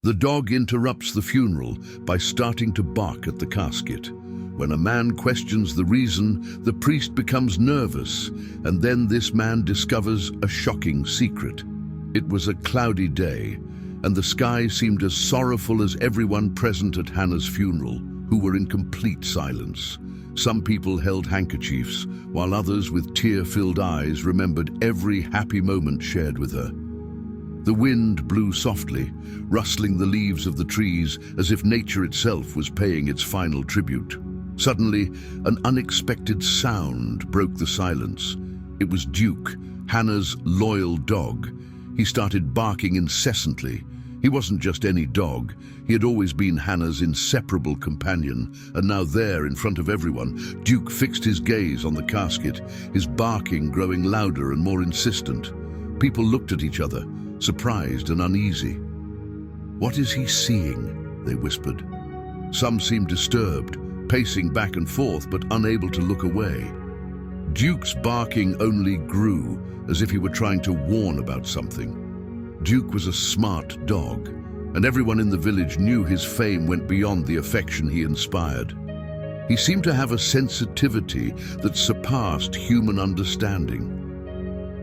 The dog interrupts the funeral by starting to bark at the casket. When a man questions the reason, the priest becomes nervous, and then this man discovers a shocking secret. It was a cloudy day, and the sky seemed as sorrowful as everyone present at Hannah's funeral, who were in complete silence. Some people held handkerchiefs, while others with tear-filled eyes remembered every happy moment shared with her. The wind blew softly, rustling the leaves of the trees as if nature itself was paying its final tribute. Suddenly, an unexpected sound broke the silence. It was Duke, Hannah's loyal dog. He started barking incessantly. He wasn't just any dog. He had always been Hannah's inseparable companion, and now there, in front of everyone, Duke fixed his gaze on the casket, his barking growing louder and more insistent. People looked at each other, surprised and uneasy. "What is he seeing?" they whispered. Some seemed disturbed, pacing back and forth but unable to look away. Duke's barking only grew, as if he were trying to warn about something. Duke was a smart dog, and everyone in the village knew his fame went beyond the affection he inspired. He seemed to have a sensitivity that surpassed human understanding.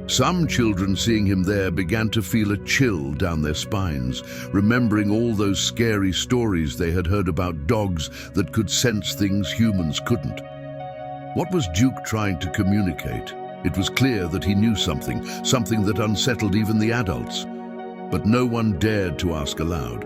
Some children seeing him there began to feel a chill down their spines, remembering all those scary stories they had heard about dogs that could sense things humans couldn't. What was Duke trying to communicate? It was clear that he knew something that unsettled even the adults. But no one dared to ask aloud.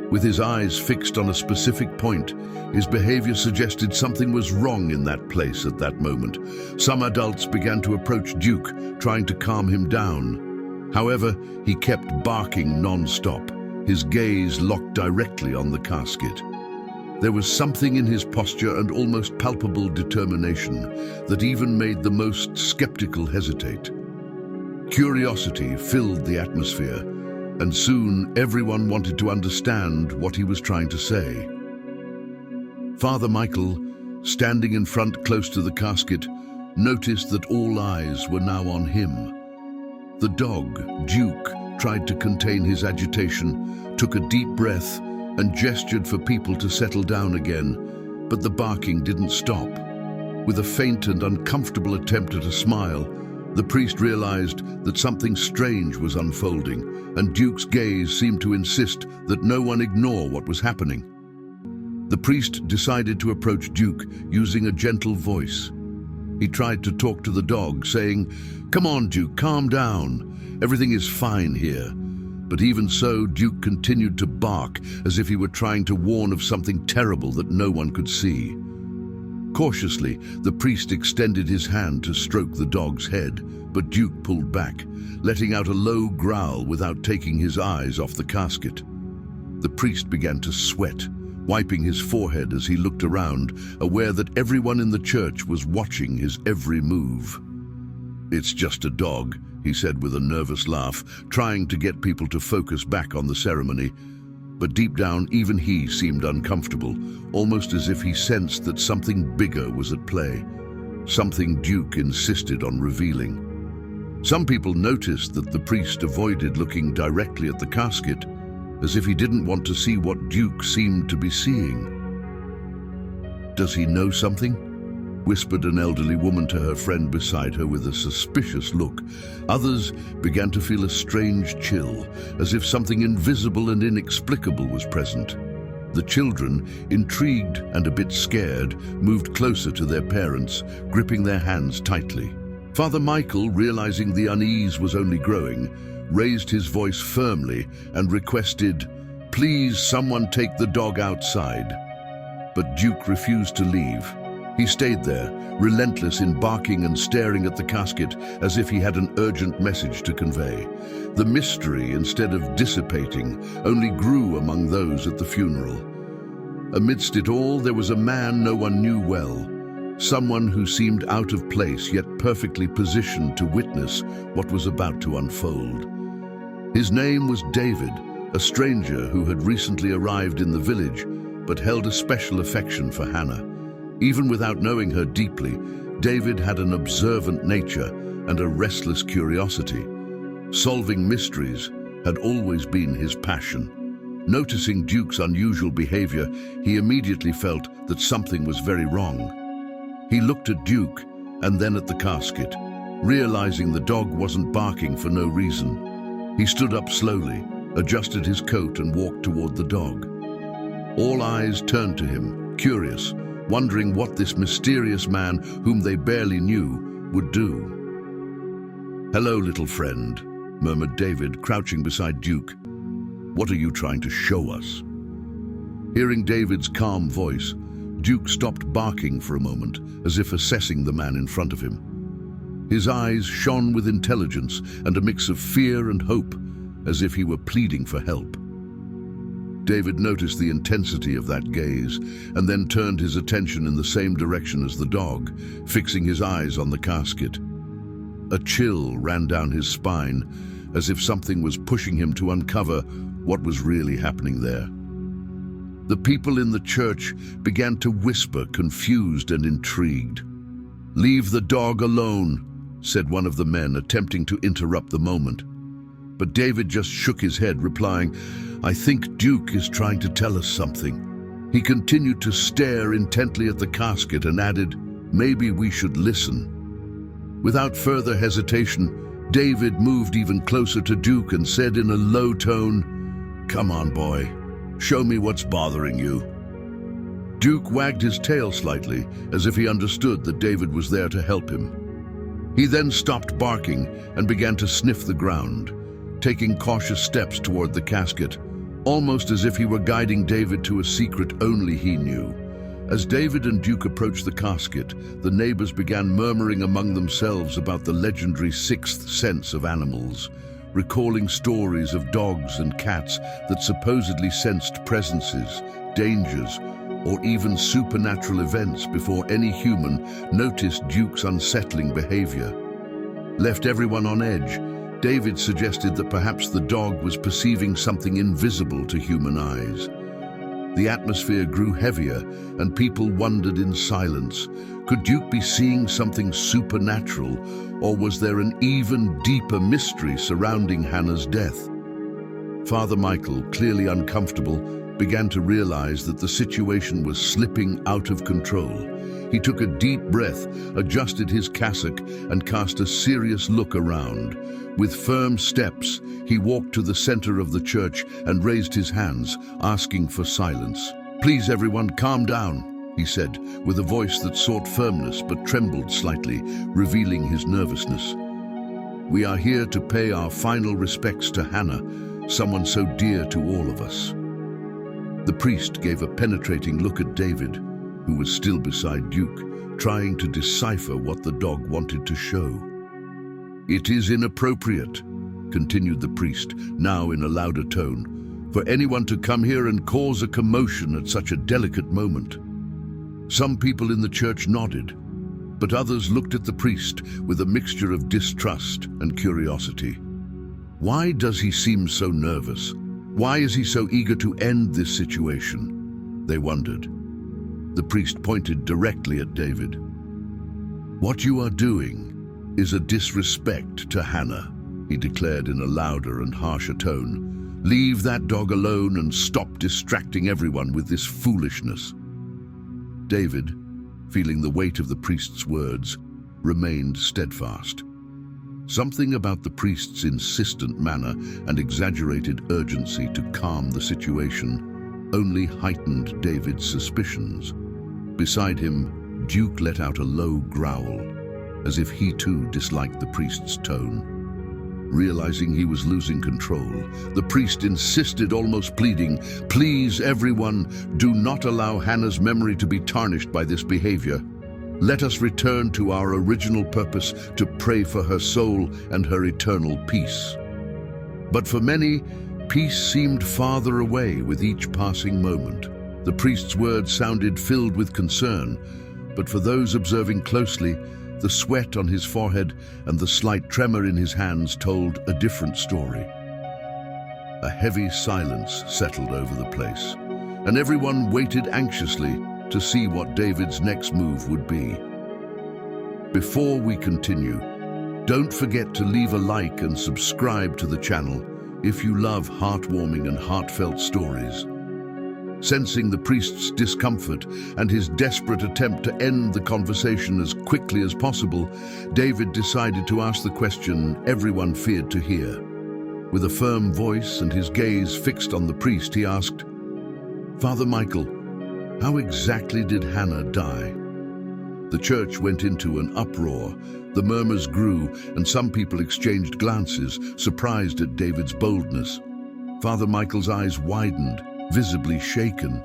With his eyes fixed on a specific point, his behavior suggested something was wrong in that place at that moment. Some adults began to approach Duke, trying to calm him down. However, he kept barking non-stop, his gaze locked directly on the casket. There was something in his posture and almost palpable determination that even made the most skeptical hesitate. Curiosity filled the atmosphere, and soon everyone wanted to understand what he was trying to say. Father Michael, standing in front close to the casket, noticed that all eyes were now on him. The dog, Duke, tried to contain his agitation, took a deep breath, and gestured for people to settle down again, but the barking didn't stop. With a faint and uncomfortable attempt at a smile, the priest realized that something strange was unfolding, and Duke's gaze seemed to insist that no one ignore what was happening. The priest decided to approach Duke using a gentle voice. He tried to talk to the dog, saying, "Come on, Duke, calm down. Everything is fine here." But even so, Duke continued to bark as if he were trying to warn of something terrible that no one could see. Cautiously, the priest extended his hand to stroke the dog's head, but Duke pulled back, letting out a low growl without taking his eyes off the casket. The priest began to sweat, wiping his forehead as he looked around, aware that everyone in the church was watching his every move. "It's just a dog," he said with a nervous laugh, trying to get people to focus back on the ceremony. But deep down, even he seemed uncomfortable, almost as if he sensed that something bigger was at play, something Duke insisted on revealing. Some people noticed that the priest avoided looking directly at the casket, as if he didn't want to see what Duke seemed to be seeing. "Does he know something?" whispered an elderly woman to her friend beside her with a suspicious look. Others began to feel a strange chill, as if something invisible and inexplicable was present. The children, intrigued and a bit scared, moved closer to their parents, gripping their hands tightly. Father Michael, realizing the unease was only growing, raised his voice firmly and requested, "Please, someone take the dog outside." But Duke refused to leave. He stayed there, relentless in barking and staring at the casket as if he had an urgent message to convey. The mystery, instead of dissipating, only grew among those at the funeral. Amidst it all, there was a man no one knew well, someone who seemed out of place yet perfectly positioned to witness what was about to unfold. His name was David, a stranger who had recently arrived in the village but held a special affection for Hannah. Even without knowing her deeply, David had an observant nature and a restless curiosity. Solving mysteries had always been his passion. Noticing Duke's unusual behavior, he immediately felt that something was very wrong. He looked at Duke and then at the casket, realizing the dog wasn't barking for no reason. He stood up slowly, adjusted his coat and walked toward the dog. All eyes turned to him, curious, wondering what this mysterious man, whom they barely knew, would do. "Hello, little friend," murmured David, crouching beside Duke. "What are you trying to show us?" Hearing David's calm voice, Duke stopped barking for a moment, as if assessing the man in front of him. His eyes shone with intelligence and a mix of fear and hope, as if he were pleading for help. David noticed the intensity of that gaze and then turned his attention in the same direction as the dog, fixing his eyes on the casket. A chill ran down his spine, as if something was pushing him to uncover what was really happening there. The people in the church began to whisper, confused and intrigued. "Leave the dog alone," said one of the men, attempting to interrupt the moment. But David just shook his head, replying, "I think Duke is trying to tell us something." He continued to stare intently at the casket and added, "Maybe we should listen." Without further hesitation, David moved even closer to Duke and said in a low tone, "Come on, boy. Show me what's bothering you." Duke wagged his tail slightly, as if he understood that David was there to help him. He then stopped barking and began to sniff the ground, taking cautious steps toward the casket, almost as if he were guiding David to a secret only he knew. As David and Duke approached the casket, the neighbors began murmuring among themselves about the legendary sixth sense of animals, recalling stories of dogs and cats that supposedly sensed presences, dangers, or even supernatural events before any human noticed Duke's unsettling behavior. Left everyone on edge, David suggested that perhaps the dog was perceiving something invisible to human eyes. The atmosphere grew heavier, and people wondered in silence. Could Duke be seeing something supernatural, or was there an even deeper mystery surrounding Hannah's death? Father Michael, clearly uncomfortable, began to realize that the situation was slipping out of control. He took a deep breath, adjusted his cassock, and cast a serious look around. With firm steps, he walked to the center of the church and raised his hands, asking for silence. "Please, everyone, calm down," he said, with a voice that sought firmness but trembled slightly, revealing his nervousness. "We are here to pay our final respects to Hannah, someone so dear to all of us." The priest gave a penetrating look at David, who was still beside Duke, trying to decipher what the dog wanted to show. "It is inappropriate," continued the priest, now in a louder tone, "for anyone to come here and cause a commotion at such a delicate moment." Some people in the church nodded, but others looked at the priest with a mixture of distrust and curiosity. Why does he seem so nervous? Why is he so eager to end this situation? They wondered. The priest pointed directly at David. "What you are doing is a disrespect to Hannah," he declared in a louder and harsher tone. "Leave that dog alone and stop distracting everyone with this foolishness." David, feeling the weight of the priest's words, remained steadfast. Something about the priest's insistent manner and exaggerated urgency to calm the situation only heightened David's suspicions. Beside him, Duke let out a low growl, as if he too disliked the priest's tone. Realizing he was losing control, the priest insisted, almost pleading, "Please, everyone, do not allow Hannah's memory to be tarnished by this behavior. Let us return to our original purpose to pray for her soul and her eternal peace." But for many, peace seemed farther away with each passing moment. The priest's words sounded filled with concern, but for those observing closely, the sweat on his forehead and the slight tremor in his hands told a different story. A heavy silence settled over the place, and everyone waited anxiously to see what David's next move would be. Before we continue, don't forget to leave a like and subscribe to the channel if you love heartwarming and heartfelt stories. Sensing the priest's discomfort and his desperate attempt to end the conversation as quickly as possible, David decided to ask the question everyone feared to hear. With a firm voice and his gaze fixed on the priest, he asked, "Father Michael, how exactly did Hannah die?" The church went into an uproar. The murmurs grew, and some people exchanged glances, surprised at David's boldness. Father Michael's eyes widened, visibly shaken.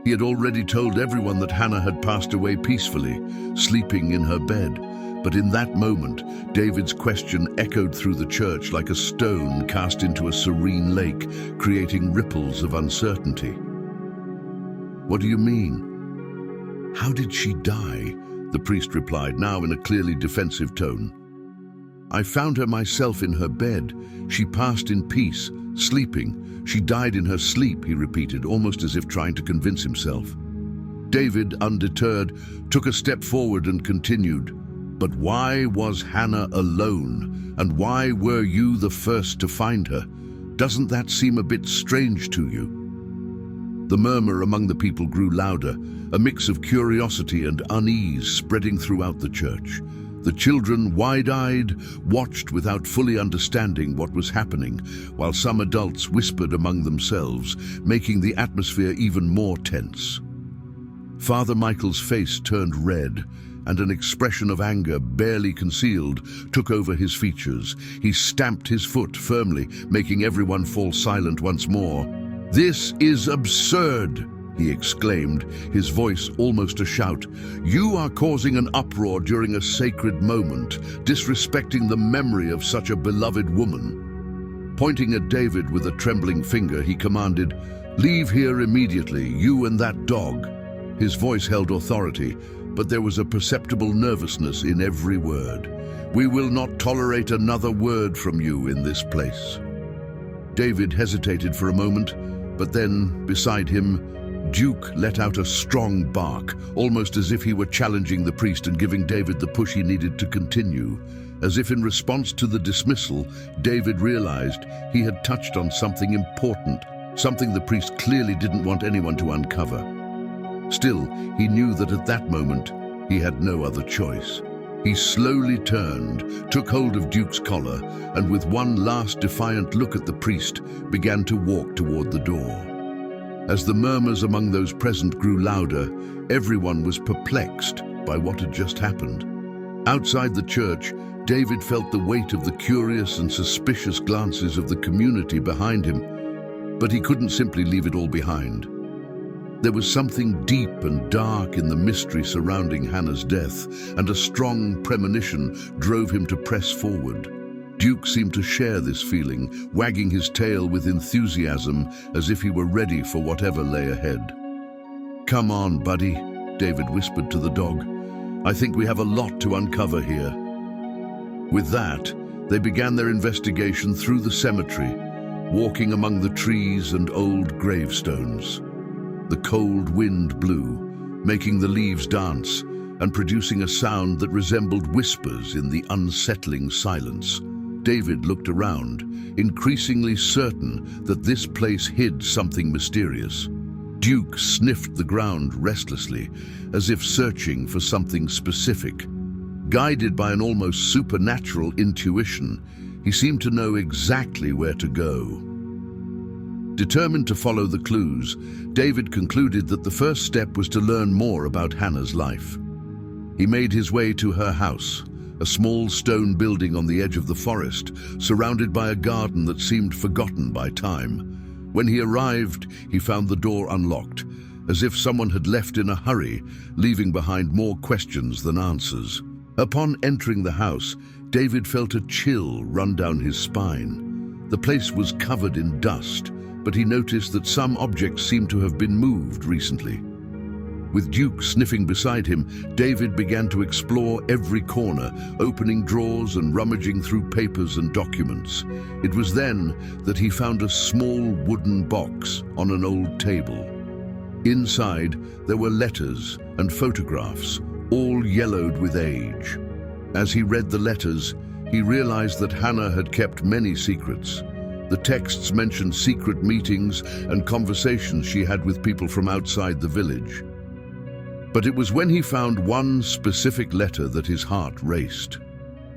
He had already told everyone that Hannah had passed away peacefully, sleeping in her bed. But in that moment, David's question echoed through the church like a stone cast into a serene lake, creating ripples of uncertainty. "What do you mean? How did she die?" the priest replied, now in a clearly defensive tone. "I found her myself in her bed. She passed in peace, sleeping. She died in her sleep," he repeated, almost as if trying to convince himself. David, undeterred, took a step forward and continued, "But why was Hannah alone? And why were you the first to find her? Doesn't that seem a bit strange to you?" The murmur among the people grew louder, a mix of curiosity and unease spreading throughout the church. The children, wide-eyed, watched without fully understanding what was happening, while some adults whispered among themselves, making the atmosphere even more tense. Father Michael's face turned red, and an expression of anger, barely concealed, took over his features. He stamped his foot firmly, making everyone fall silent once more. "This is absurd!" he exclaimed, his voice almost a shout. "You are causing an uproar during a sacred moment, disrespecting the memory of such a beloved woman." Pointing at David with a trembling finger, he commanded, "Leave here immediately, you and that dog." His voice held authority, but there was a perceptible nervousness in every word. "We will not tolerate another word from you in this place." David hesitated for a moment, but then, beside him, Duke let out a strong bark, almost as if he were challenging the priest and giving David the push he needed to continue. As if in response to the dismissal, David realized he had touched on something important, something the priest clearly didn't want anyone to uncover. Still, he knew that at that moment, he had no other choice. He slowly turned, took hold of Duke's collar, and with one last defiant look at the priest, began to walk toward the door. As the murmurs among those present grew louder, everyone was perplexed by what had just happened. Outside the church, David felt the weight of the curious and suspicious glances of the community behind him, but he couldn't simply leave it all behind. There was something deep and dark in the mystery surrounding Hannah's death, and a strong premonition drove him to press forward. Duke seemed to share this feeling, wagging his tail with enthusiasm as if he were ready for whatever lay ahead. "Come on, buddy," David whispered to the dog. "I think we have a lot to uncover here." With that, they began their investigation through the cemetery, walking among the trees and old gravestones. The cold wind blew, making the leaves dance and producing a sound that resembled whispers in the unsettling silence. David looked around, increasingly certain that this place hid something mysterious. Duke sniffed the ground restlessly, as if searching for something specific. Guided by an almost supernatural intuition, he seemed to know exactly where to go. Determined to follow the clues, David concluded that the first step was to learn more about Hannah's life. He made his way to her house, a small stone building on the edge of the forest, surrounded by a garden that seemed forgotten by time. When he arrived, he found the door unlocked, as if someone had left in a hurry, leaving behind more questions than answers. Upon entering the house, David felt a chill run down his spine. The place was covered in dust, but he noticed that some objects seemed to have been moved recently. With Duke sniffing beside him, David began to explore every corner, opening drawers and rummaging through papers and documents. It was then that he found a small wooden box on an old table. Inside, there were letters and photographs, all yellowed with age. As he read the letters, he realized that Hannah had kept many secrets. The texts mentioned secret meetings and conversations she had with people from outside the village. But it was when he found one specific letter that his heart raced.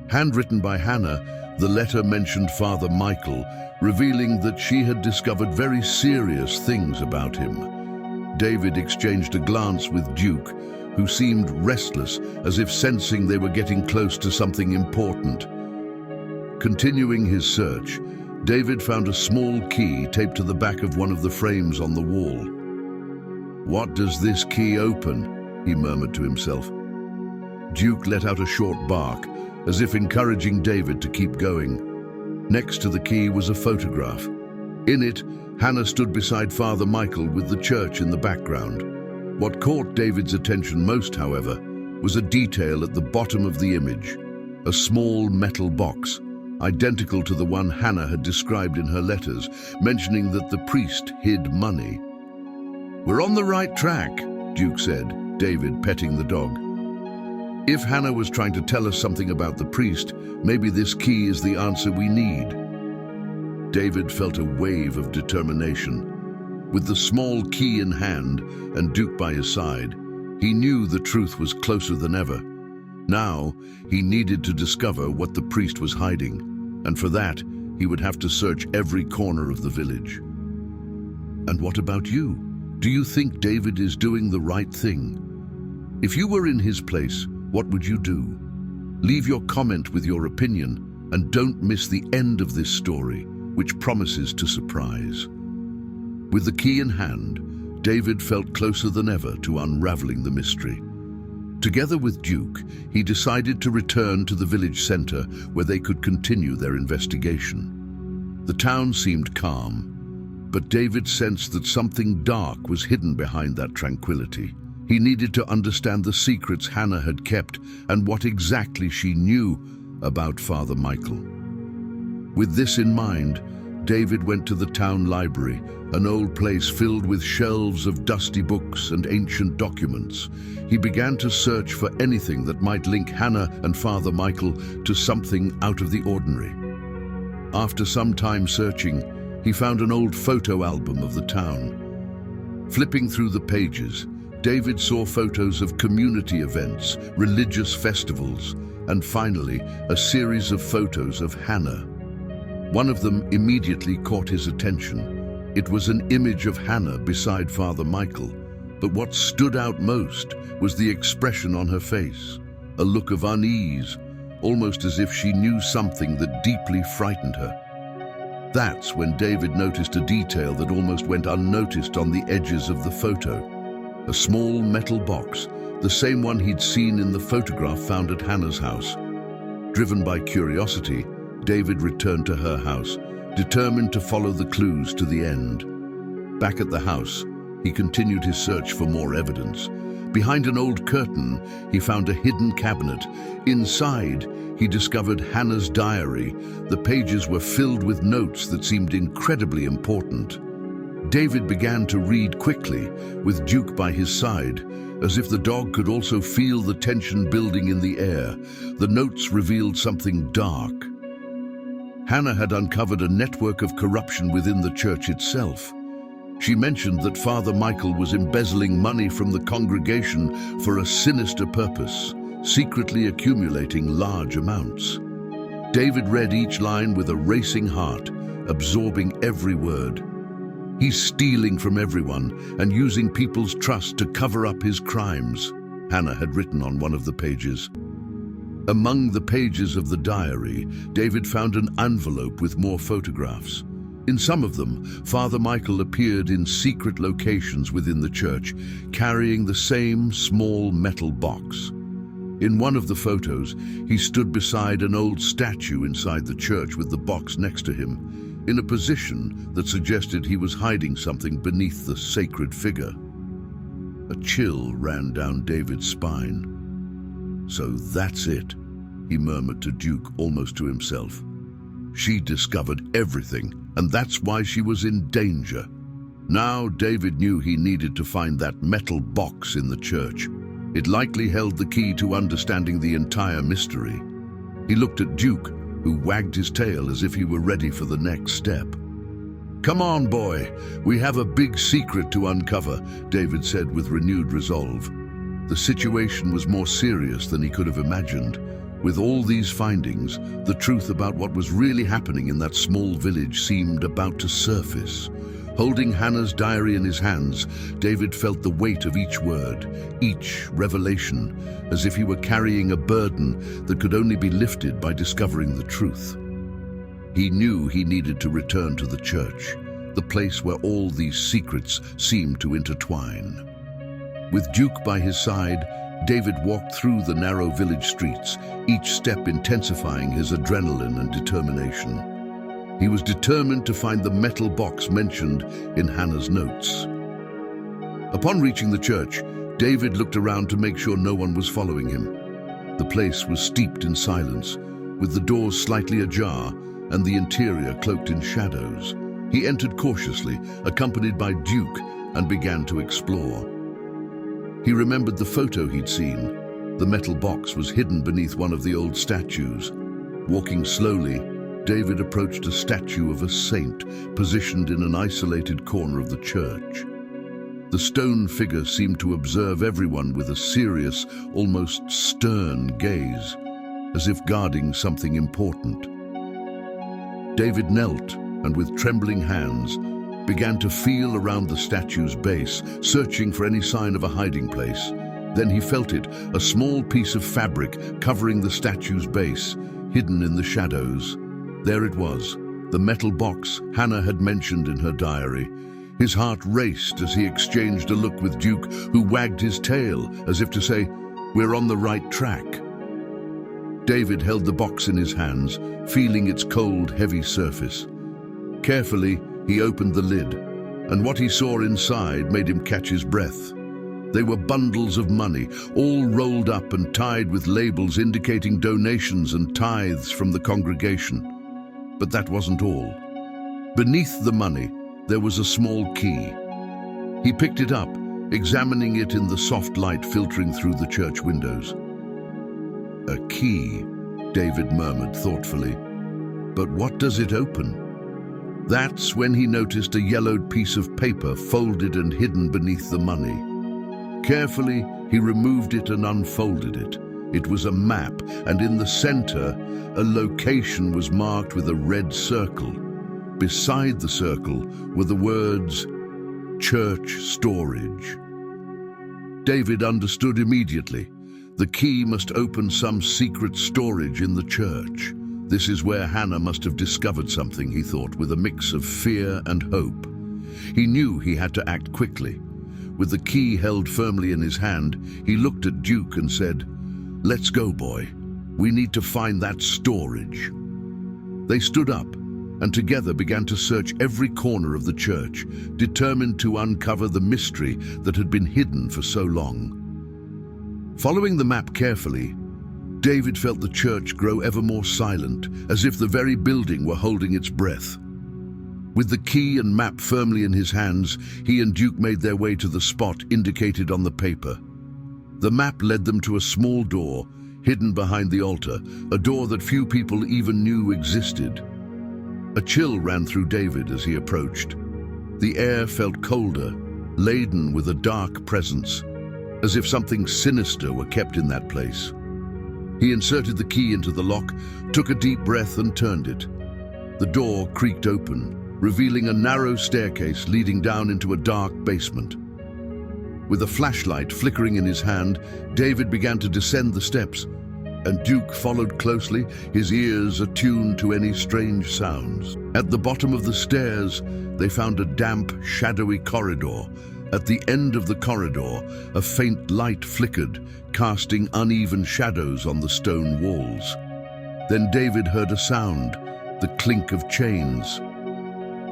Handwritten by Hannah, the letter mentioned Father Michael, revealing that she had discovered very serious things about him. David exchanged a glance with Duke, who seemed restless, as if sensing they were getting close to something important. Continuing his search, David found a small key taped to the back of one of the frames on the wall. "What does this key open?" he murmured to himself. Duke let out a short bark, as if encouraging David to keep going. Next to the key was a photograph. In it, Hannah stood beside Father Michael with the church in the background. What caught David's attention most, however, was a detail at the bottom of the image, a small metal box, identical to the one Hannah had described in her letters, mentioning that the priest hid money. "We're on the right track," Duke said, David petting the dog. "If Hannah was trying to tell us something about the priest, maybe this key is the answer we need." David felt a wave of determination. With the small key in hand and Duke by his side, he knew the truth was closer than ever. Now, he needed to discover what the priest was hiding, and for that, he would have to search every corner of the village. And what about you? Do you think David is doing the right thing? If you were in his place, what would you do? Leave your comment with your opinion, and don't miss the end of this story, which promises to surprise. With the key in hand, David felt closer than ever to unraveling the mystery. Together with Duke, he decided to return to the village center where they could continue their investigation. The town seemed calm, but David sensed that something dark was hidden behind that tranquility. He needed to understand the secrets Hannah had kept and what exactly she knew about Father Michael. With this in mind, David went to the town library, an old place filled with shelves of dusty books and ancient documents. He began to search for anything that might link Hannah and Father Michael to something out of the ordinary. After some time searching, he found an old photo album of the town. Flipping through the pages, David saw photos of community events, religious festivals, and finally, a series of photos of Hannah. One of them immediately caught his attention. It was an image of Hannah beside Father Michael, but what stood out most was the expression on her face, a look of unease, almost as if she knew something that deeply frightened her. That's when David noticed a detail that almost went unnoticed on the edges of the photo. A small metal box, the same one he'd seen in the photograph found at Hannah's house. Driven by curiosity, David returned to her house, determined to follow the clues to the end. Back at the house, he continued his search for more evidence. Behind an old curtain, he found a hidden cabinet. Inside, he discovered Hannah's diary. The pages were filled with notes that seemed incredibly important. David began to read quickly, with Duke by his side, as if the dog could also feel the tension building in the air. The notes revealed something dark. Hannah had uncovered a network of corruption within the church itself. She mentioned that Father Michael was embezzling money from the congregation for a sinister purpose, secretly accumulating large amounts. David read each line with a racing heart, absorbing every word. "He's stealing from everyone and using people's trust to cover up his crimes," Hannah had written on one of the pages. Among the pages of the diary, David found an envelope with more photographs. In some of them, Father Michael appeared in secret locations within the church, carrying the same small metal box. In one of the photos, he stood beside an old statue inside the church with the box next to him, in a position that suggested he was hiding something beneath the sacred figure. A chill ran down David's spine. "So that's it," he murmured to Duke, almost to himself. "She discovered everything, and that's why she was in danger." Now David knew he needed to find that metal box in the church. It likely held the key to understanding the entire mystery. He looked at Duke, who wagged his tail as if he were ready for the next step. "Come on, boy, we have a big secret to uncover," David said with renewed resolve. The situation was more serious than he could have imagined. With all these findings, the truth about what was really happening in that small village seemed about to surface. Holding Hannah's diary in his hands, David felt the weight of each word, each revelation, as if he were carrying a burden that could only be lifted by discovering the truth. He knew he needed to return to the church, the place where all these secrets seemed to intertwine. With Duke by his side, David walked through the narrow village streets, each step intensifying his adrenaline and determination. He was determined to find the metal box mentioned in Hannah's notes. Upon reaching the church, David looked around to make sure no one was following him. The place was steeped in silence, with the doors slightly ajar and the interior cloaked in shadows. He entered cautiously, accompanied by Duke, and began to explore. He remembered the photo he'd seen. The metal box was hidden beneath one of the old statues. Walking slowly, David approached a statue of a saint positioned in an isolated corner of the church. The stone figure seemed to observe everyone with a serious, almost stern gaze, as if guarding something important. David knelt and with trembling hands began to feel around the statue's base, searching for any sign of a hiding place. Then he felt it, a small piece of fabric covering the statue's base, hidden in the shadows. There it was, the metal box Hannah had mentioned in her diary. His heart raced as he exchanged a look with Duke, who wagged his tail as if to say, "We're on the right track." David held the box in his hands, feeling its cold, heavy surface. Carefully, he opened the lid, and what he saw inside made him catch his breath. They were bundles of money, all rolled up and tied with labels indicating donations and tithes from the congregation. But that wasn't all. Beneath the money, there was a small key. He picked it up, examining it in the soft light filtering through the church windows. "A key," David murmured thoughtfully. "But what does it open?" That's when he noticed a yellowed piece of paper folded and hidden beneath the money. Carefully, he removed it and unfolded it. It was a map, and in the center, a location was marked with a red circle. Beside the circle were the words, "Church Storage." David understood immediately. The key must open some secret storage in the church. This is where Hannah must have discovered something, he thought, with a mix of fear and hope. He knew he had to act quickly. With the key held firmly in his hand, he looked at Duke and said, "Let's go, boy. We need to find that storage." They stood up and together began to search every corner of the church, determined to uncover the mystery that had been hidden for so long. Following the map carefully, David felt the church grow ever more silent, as if the very building were holding its breath. With the key and map firmly in his hands, he and Duke made their way to the spot indicated on the paper. The map led them to a small door, hidden behind the altar, a door that few people even knew existed. A chill ran through David as he approached. The air felt colder, laden with a dark presence, as if something sinister were kept in that place. He inserted the key into the lock, took a deep breath and turned it. The door creaked open, revealing a narrow staircase leading down into a dark basement. With a flashlight flickering in his hand, David began to descend the steps, and Duke followed closely, his ears attuned to any strange sounds. At the bottom of the stairs, they found a damp, shadowy corridor. At the end of the corridor, a faint light flickered, casting uneven shadows on the stone walls. Then David heard a sound, the clink of chains.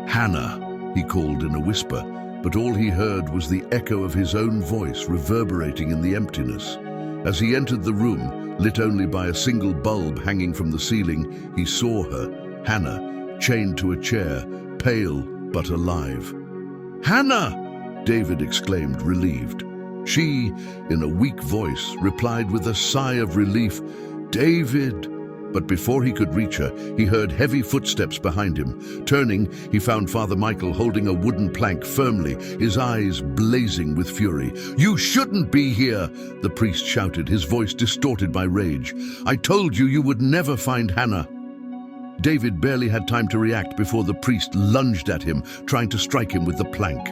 "Hannah," he called in a whisper, but all he heard was the echo of his own voice reverberating in the emptiness. As he entered the room, lit only by a single bulb hanging from the ceiling, he saw her, Hannah, chained to a chair, pale but alive. "Hannah!" David exclaimed, relieved. She, in a weak voice, replied with a sigh of relief, "David, But before he could reach her, he heard heavy footsteps behind him. Turning, he found Father Michael holding a wooden plank firmly, his eyes blazing with fury. "You shouldn't be here!" the priest shouted, his voice distorted by rage. "I told you you would never find Hannah." David barely had time to react before the priest lunged at him, trying to strike him with the plank.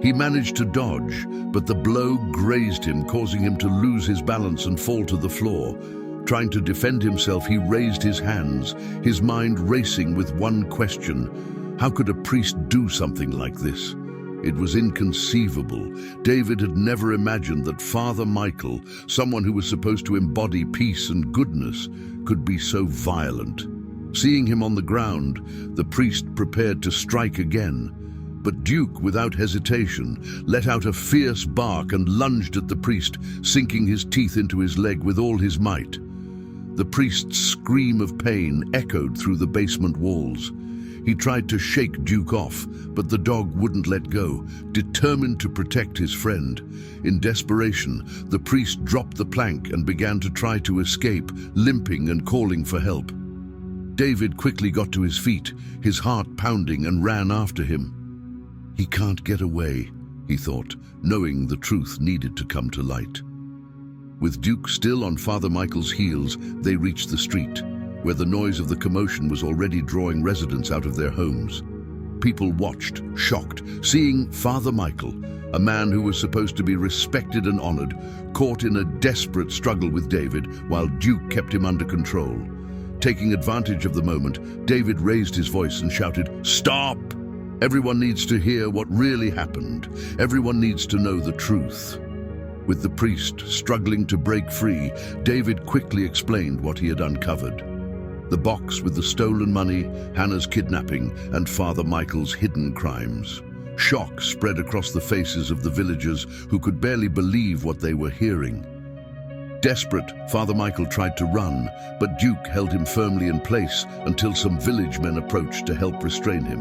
He managed to dodge, but the blow grazed him, causing him to lose his balance and fall to the floor. Trying to defend himself, he raised his hands, his mind racing with one question: how could a priest do something like this? It was inconceivable. David had never imagined that Father Michael, someone who was supposed to embody peace and goodness, could be so violent. Seeing him on the ground, the priest prepared to strike again. But Duke, without hesitation, let out a fierce bark and lunged at the priest, sinking his teeth into his leg with all his might. The priest's scream of pain echoed through the basement walls. He tried to shake Duke off, but the dog wouldn't let go, determined to protect his friend. In desperation, the priest dropped the plank and began to try to escape, limping and calling for help. David quickly got to his feet, his heart pounding, and ran after him. "He can't get away," he thought, knowing the truth needed to come to light. With Duke still on Father Michael's heels, they reached the street, where the noise of the commotion was already drawing residents out of their homes. People watched, shocked, seeing Father Michael, a man who was supposed to be respected and honored, caught in a desperate struggle with David while Duke kept him under control. Taking advantage of the moment, David raised his voice and shouted, "Stop! Everyone needs to hear what really happened. Everyone needs to know the truth." With the priest struggling to break free, David quickly explained what he had uncovered. The box with the stolen money, Hannah's kidnapping, and Father Michael's hidden crimes. Shock spread across the faces of the villagers who could barely believe what they were hearing. Desperate, Father Michael tried to run, but Duke held him firmly in place until some village men approached to help restrain him.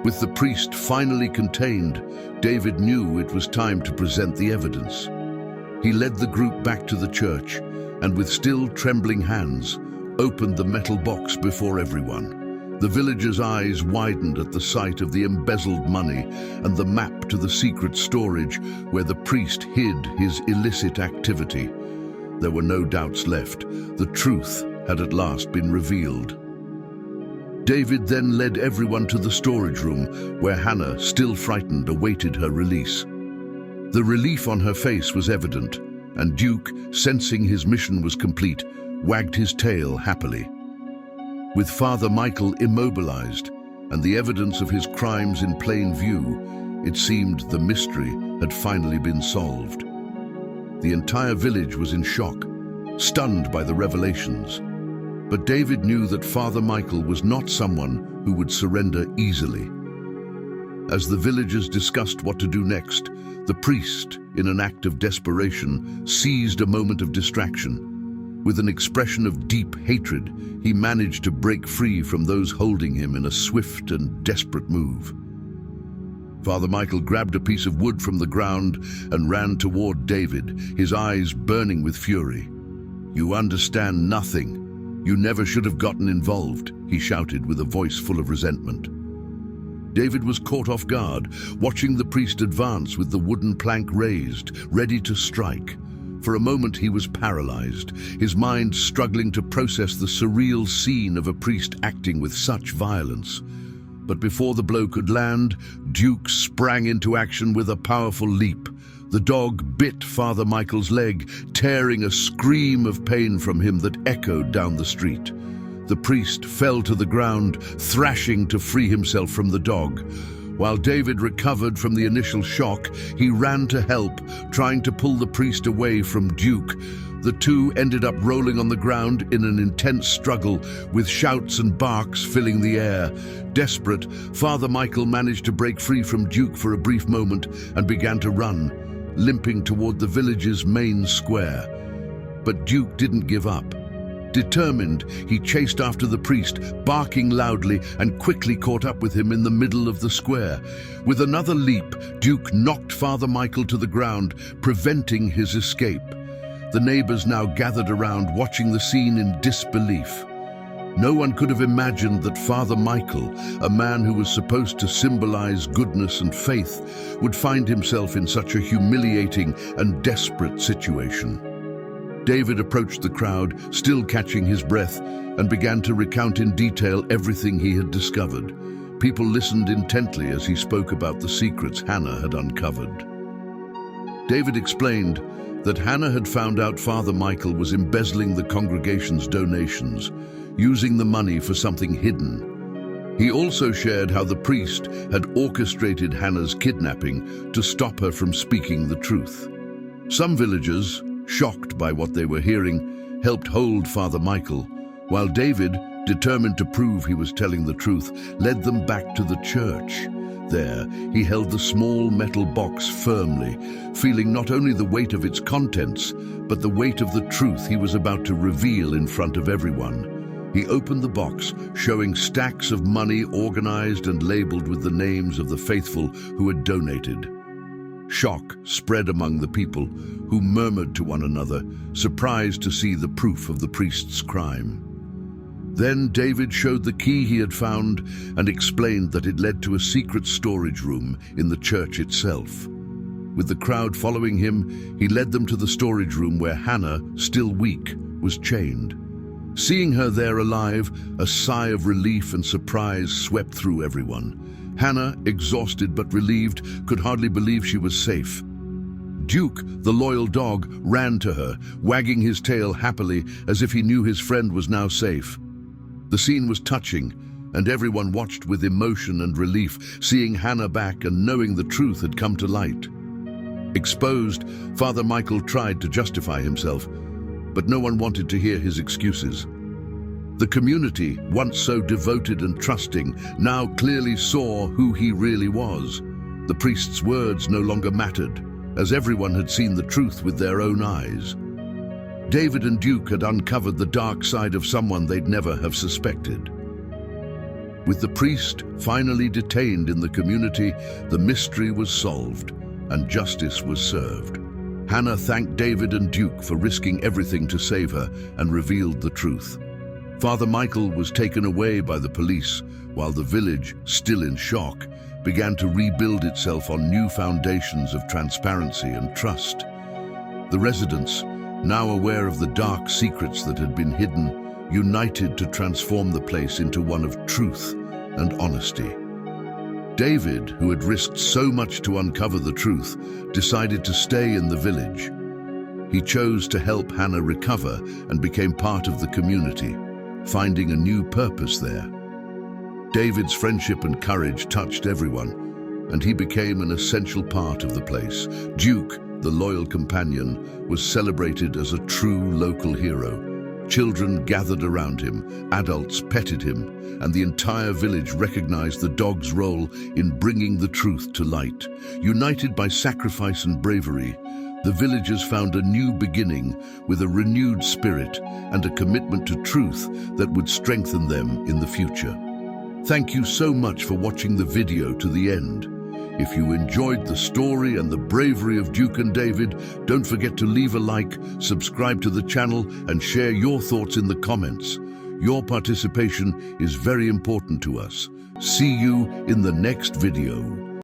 With the priest finally contained, David knew it was time to present the evidence. He led the group back to the church and, with still trembling hands, opened the metal box before everyone. The villagers' eyes widened at the sight of the embezzled money and the map to the secret storage where the priest hid his illicit activity. There were no doubts left. The truth had at last been revealed. David then led everyone to the storage room where Hannah, still frightened, awaited her release. The relief on her face was evident, and Duke, sensing his mission was complete, wagged his tail happily. With Father Michael immobilized and the evidence of his crimes in plain view, it seemed the mystery had finally been solved. The entire village was in shock, stunned by the revelations. But David knew that Father Michael was not someone who would surrender easily. As the villagers discussed what to do next, the priest, in an act of desperation, seized a moment of distraction. With an expression of deep hatred, he managed to break free from those holding him in a swift and desperate move. Father Michael grabbed a piece of wood from the ground and ran toward David, his eyes burning with fury. "You understand nothing. You never should have gotten involved," he shouted with a voice full of resentment. David was caught off guard, watching the priest advance with the wooden plank raised, ready to strike. For a moment he was paralyzed, his mind struggling to process the surreal scene of a priest acting with such violence. But before the blow could land, Duke sprang into action with a powerful leap. The dog bit Father Michael's leg, tearing a scream of pain from him that echoed down the street. The priest fell to the ground, thrashing to free himself from the dog. While David recovered from the initial shock, he ran to help, trying to pull the priest away from Duke. The two ended up rolling on the ground in an intense struggle, with shouts and barks filling the air. Desperate, Father Michael managed to break free from Duke for a brief moment and began to run, limping toward the village's main square. But Duke didn't give up. Determined, he chased after the priest, barking loudly, and quickly caught up with him in the middle of the square. With another leap, Duke knocked Father Michael to the ground, preventing his escape. The neighbors now gathered around, watching the scene in disbelief. No one could have imagined that Father Michael, a man who was supposed to symbolize goodness and faith, would find himself in such a humiliating and desperate situation. David approached the crowd, still catching his breath, and began to recount in detail everything he had discovered. People listened intently as he spoke about the secrets Hannah had uncovered. David explained that Hannah had found out Father Michael was embezzling the congregation's donations, using the money for something hidden. He also shared how the priest had orchestrated Hannah's kidnapping to stop her from speaking the truth. Some villagers, shocked by what they were hearing, helped hold Father Michael, while David, determined to prove he was telling the truth, led them back to the church. There, he held the small metal box firmly, feeling not only the weight of its contents, but the weight of the truth he was about to reveal in front of everyone. He opened the box, showing stacks of money organized and labeled with the names of the faithful who had donated. Shock spread among the people, who murmured to one another, surprised to see the proof of the priest's crime. Then David showed the key he had found and explained that it led to a secret storage room in the church itself. With the crowd following him, he led them to the storage room where Hannah, still weak, was chained. Seeing her there alive, a sigh of relief and surprise swept through everyone. Hannah, exhausted but relieved, could hardly believe she was safe. Duke, the loyal dog, ran to her, wagging his tail happily as if he knew his friend was now safe. The scene was touching, and everyone watched with emotion and relief, seeing Hannah back and knowing the truth had come to light. Exposed, Father Michael tried to justify himself, but no one wanted to hear his excuses. The community, once so devoted and trusting, now clearly saw who he really was. The priest's words no longer mattered, as everyone had seen the truth with their own eyes. David and Duke had uncovered the dark side of someone they'd never have suspected. With the priest finally detained in the community, the mystery was solved and justice was served. Hannah thanked David and Duke for risking everything to save her and revealed the truth. Father Michael was taken away by the police, while the village, still in shock, began to rebuild itself on new foundations of transparency and trust. The residents, now aware of the dark secrets that had been hidden, united to transform the place into one of truth and honesty. David, who had risked so much to uncover the truth, decided to stay in the village. He chose to help Hannah recover and became part of the community, finding a new purpose there. David's friendship and courage touched everyone, and he became an essential part of the place. Duke, the loyal companion, was celebrated as a true local hero. Children gathered around him, adults petted him, and the entire village recognized the dog's role in bringing the truth to light. United by sacrifice and bravery, the villagers found a new beginning with a renewed spirit and a commitment to truth that would strengthen them in the future. Thank you so much for watching the video to the end. If you enjoyed the story and the bravery of Duke and David, don't forget to leave a like, subscribe to the channel, and share your thoughts in the comments. Your participation is very important to us. See you in the next video.